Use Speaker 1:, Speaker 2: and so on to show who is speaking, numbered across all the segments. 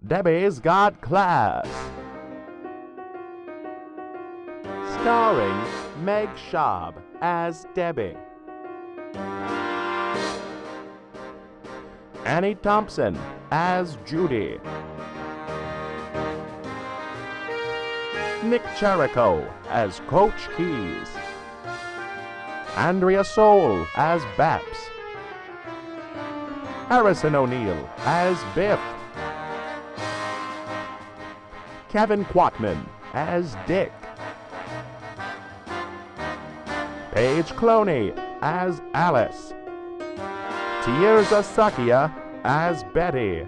Speaker 1: Debbie's Got Class. Starring Meg Schaub as Debbie, Annie Thompson as Judy, Nick Cherico as Coach Keys, Andrea Soul as Baps, Harrison O'Neill as Biff, Kevin Quatman as Dick, Paige Cloney as Alice, Tierza Sakia as Betty,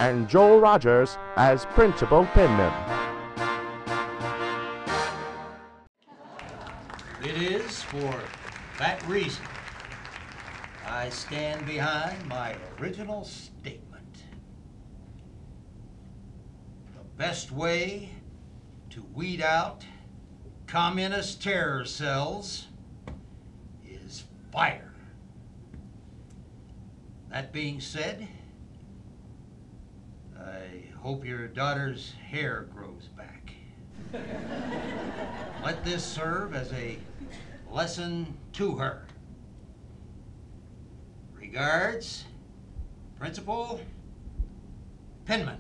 Speaker 1: and Joel Rogers as Principal Pinman.
Speaker 2: It is for that reason I stand behind my original statement. The best way to weed out communist terror cells is fire. That being said, I hope your daughter's hair grows back. Let this serve as a lesson to her. Regards, Principal Pinman.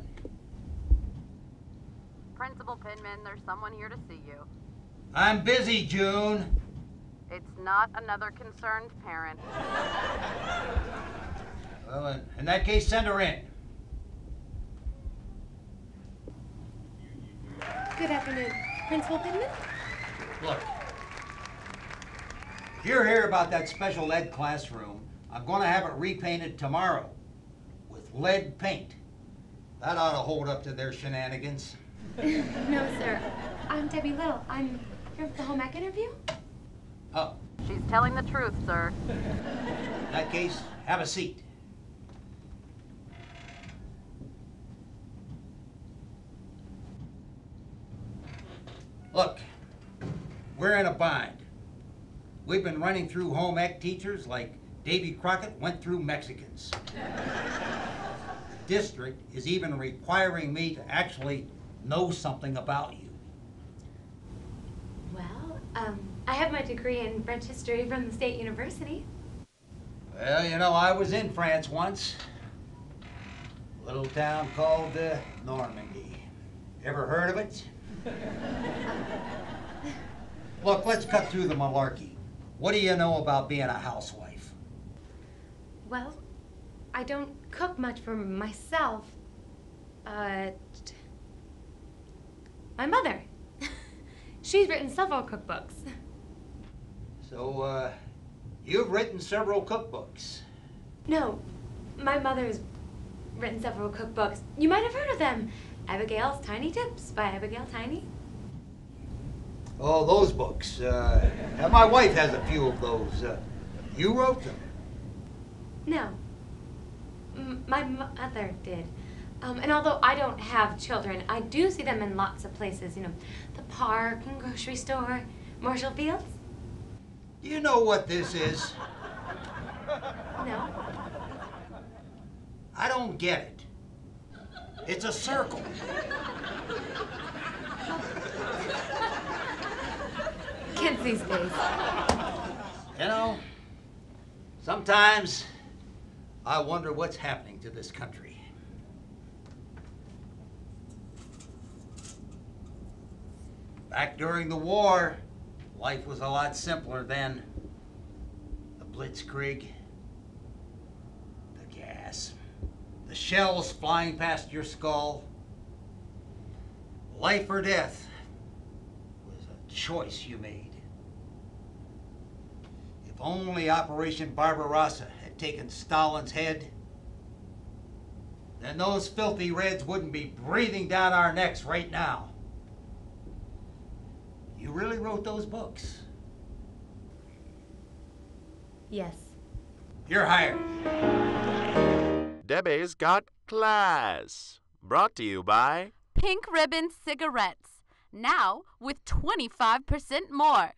Speaker 3: Principal Pinman, there's someone here to see you.
Speaker 2: I'm busy, June.
Speaker 3: It's not another concerned parent.
Speaker 2: Well, in that case, send her in.
Speaker 4: Good afternoon. Principal Pinman?
Speaker 2: Look, if you're here about that special ed classroom, I'm going to have it repainted tomorrow with lead paint. That ought to hold up to their shenanigans.
Speaker 4: No, sir. I'm Debbie Little. I'm here for the home ec interview.
Speaker 2: Oh,
Speaker 3: She's telling the truth, sir.
Speaker 2: in that case, have a seat. Look, we're in a bind. We've been running through home ec teachers like Davy Crockett went through Mexicans. The district is even requiring me to actually know something about you.
Speaker 4: Well, I have my degree in French history from the State University.
Speaker 2: Well, you know, I was in France once. A little town called Normandy. Ever heard of it? Look, let's cut through the malarkey. What do you know about being a housewife?
Speaker 4: Well, I don't cook much for myself, but my mother. She's written several cookbooks.
Speaker 2: So, you've written several cookbooks.
Speaker 4: No, my mother's written several cookbooks. You might have heard of them. Abigail's Tiny Tips by Abigail Tiny.
Speaker 2: Oh, those books. My wife has a few of those. You wrote them?
Speaker 4: No. My mother did. And although I don't have children, I do see them in lots of places. You know, the park and grocery store, Marshall Fields.
Speaker 2: Do you know what this is?
Speaker 4: No.
Speaker 2: I don't get it. It's a circle.
Speaker 4: Kenzie's face.
Speaker 2: You know, sometimes I wonder what's happening to this country. Back during the war, life was a lot simpler then. The blitzkrieg, the gas, the shells flying past your skull. Life or death was a choice you made. If only Operation Barbarossa had taken Stalin's head, then those filthy Reds wouldn't be breathing down our necks right now. You really wrote those books?
Speaker 4: Yes.
Speaker 2: You're hired.
Speaker 1: Debbie's Got Class. Brought to you by
Speaker 3: Pink Ribbon Cigarettes. Now with 25% more.